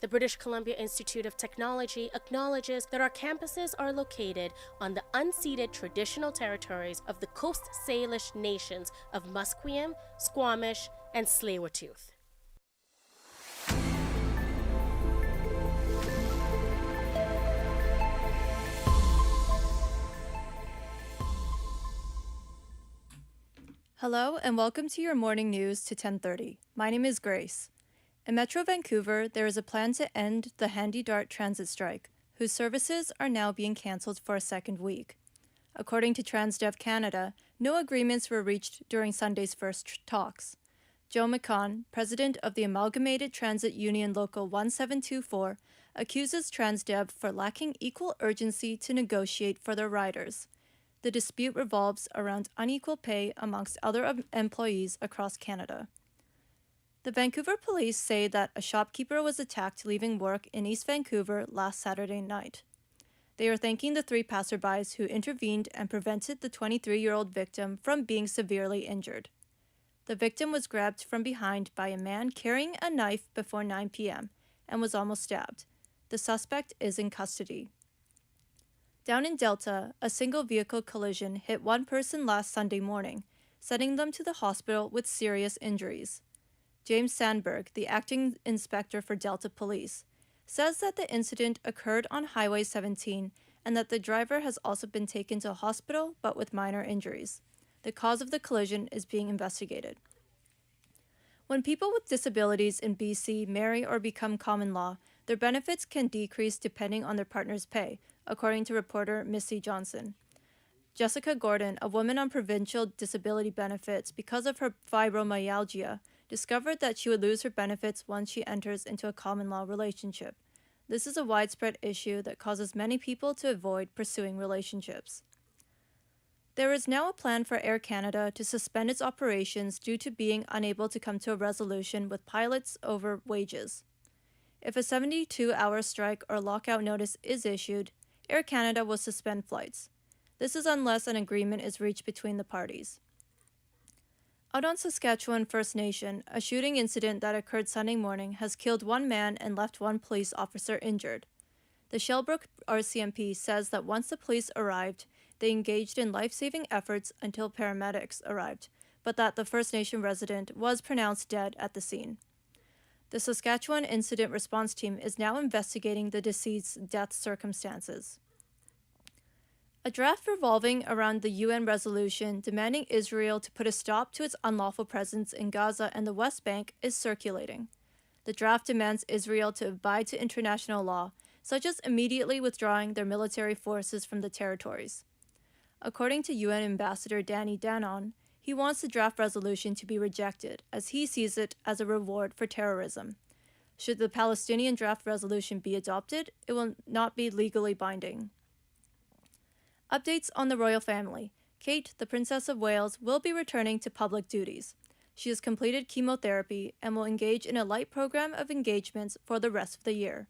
The British Columbia Institute of Technology acknowledges that our campuses are located on the unceded traditional territories of the Coast Salish nations of Musqueam, Squamish, and Tsleil-Waututh. Hello and welcome to your morning news to 10:30. My name is Grace. In Metro Vancouver, there is a plan to end the Handy Dart transit strike, whose services are now being cancelled for a second week. According to Transdev Canada, no agreements were reached during Sunday's first talks. Joe McCann, president of the Amalgamated Transit Union Local 1724, accuses Transdev for lacking equal urgency to negotiate for their riders. The dispute revolves around unequal pay amongst other employees across Canada. The Vancouver police say that a shopkeeper was attacked leaving work in East Vancouver last Saturday night. They are thanking the 3 passerbys who intervened and prevented the 23-year-old victim from being severely injured. The victim was grabbed from behind by a man carrying a knife before 9 p.m. and was almost stabbed. The suspect is in custody. Down in Delta, a single vehicle collision hit one person last Sunday morning, sending them to the hospital with serious injuries. James Sandberg, the acting inspector for Delta Police, says that the incident occurred on Highway 17 and that the driver has also been taken to a hospital but with minor injuries. The cause of the collision is being investigated. When people with disabilities in BC marry or become common law, their benefits can decrease depending on their partner's pay, according to reporter Missy Johnson. Jessica Gordon, a woman on provincial disability benefits because of her fibromyalgia, discovered that she would lose her benefits once she enters into a common law relationship. This is a widespread issue that causes many people to avoid pursuing relationships. There is now a plan for Air Canada to suspend its operations due to being unable to come to a resolution with pilots over wages. If a 72-hour strike or lockout notice is issued, Air Canada will suspend flights. This is unless an agreement is reached between the parties. Out on Saskatchewan First Nation, a shooting incident that occurred Sunday morning has killed one man and left one police officer injured. The Shellbrook RCMP says that once the police arrived, they engaged in life-saving efforts until paramedics arrived, but that the First Nation resident was pronounced dead at the scene. The Saskatchewan Incident Response Team is now investigating the deceased's death circumstances. A draft revolving around the UN resolution demanding Israel to put a stop to its unlawful presence in Gaza and the West Bank is circulating. The draft demands Israel to abide to international law, such as immediately withdrawing their military forces from the territories. According to UN Ambassador Danny Danon, he wants the draft resolution to be rejected, as he sees it as a reward for terrorism. Should the Palestinian draft resolution be adopted, it will not be legally binding. Updates on the royal family. Kate, the Princess of Wales, will be returning to public duties. She has completed chemotherapy and will engage in a light program of engagements for the rest of the year.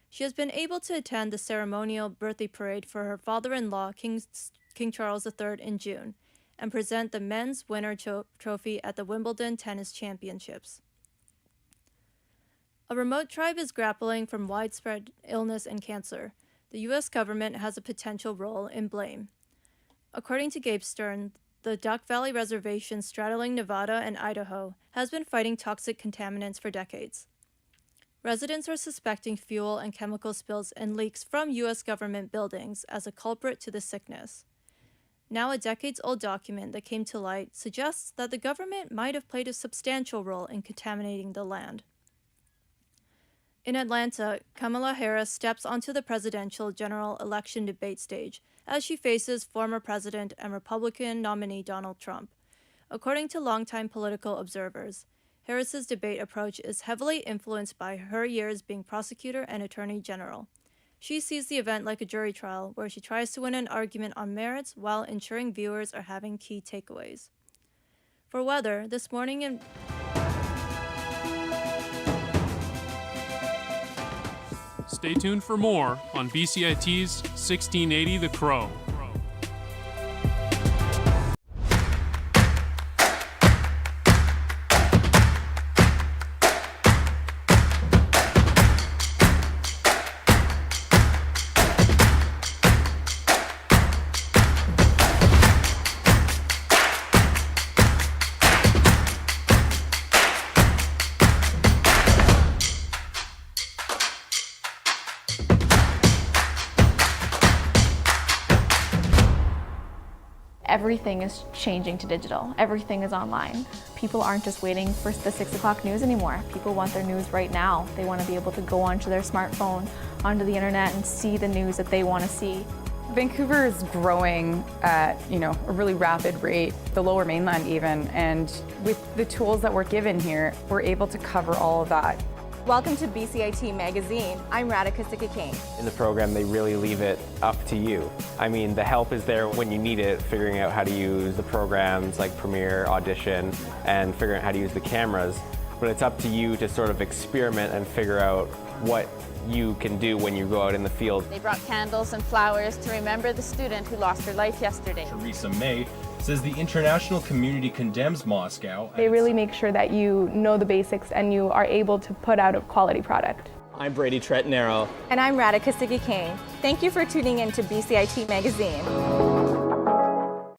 She has been able to attend the ceremonial birthday parade for her father-in-law, King Charles III, in June, and present the men's winner trophy at the Wimbledon Tennis Championships. A remote tribe is grappling from widespread illness and cancer. The U.S. government has a potential role in blame. According to Gabe Stern, the Duck Valley Reservation straddling Nevada and Idaho has been fighting toxic contaminants for decades. Residents are suspecting fuel and chemical spills and leaks from U.S. government buildings as a culprit to the sickness. Now a decades-old document that came to light suggests that the government might have played a substantial role in contaminating the land. In Atlanta, Kamala Harris steps onto the presidential general election debate stage as she faces former president and Republican nominee Donald Trump. According to longtime political observers, Harris's debate approach is heavily influenced by her years being prosecutor and attorney general. She sees the event like a jury trial where she tries to win an argument on merits while ensuring viewers are having key takeaways. For weather, this morning in Stay tuned for more on BCIT's 1680 The Crow. Everything is changing to digital. Everything is online. People aren't just waiting for the 6 o'clock news anymore. People want their news right now. They want to be able to go onto their smartphone, onto the internet, and see the news that they want to see. Vancouver is growing at, a really rapid rate, the Lower Mainland even, and with the tools that we're given here, we're able to cover all of that. Welcome to BCIT Magazine. I'm Radhika Sikki-King. In the program, they really leave it up to you. I mean, the help is there when you need it, figuring out how to use the programs like Premiere, Audition, and figuring out how to use the cameras. But it's up to you to sort of experiment and figure out what you can do when you go out in the field. They brought candles and flowers to remember the student who lost her life yesterday. Teresa May says the international community condemns Moscow. They really make sure that you know the basics and you are able to put out a quality product. I'm Brady Tretanero. And I'm Radhika Sikki-King. Thank you for tuning in to BCIT Magazine.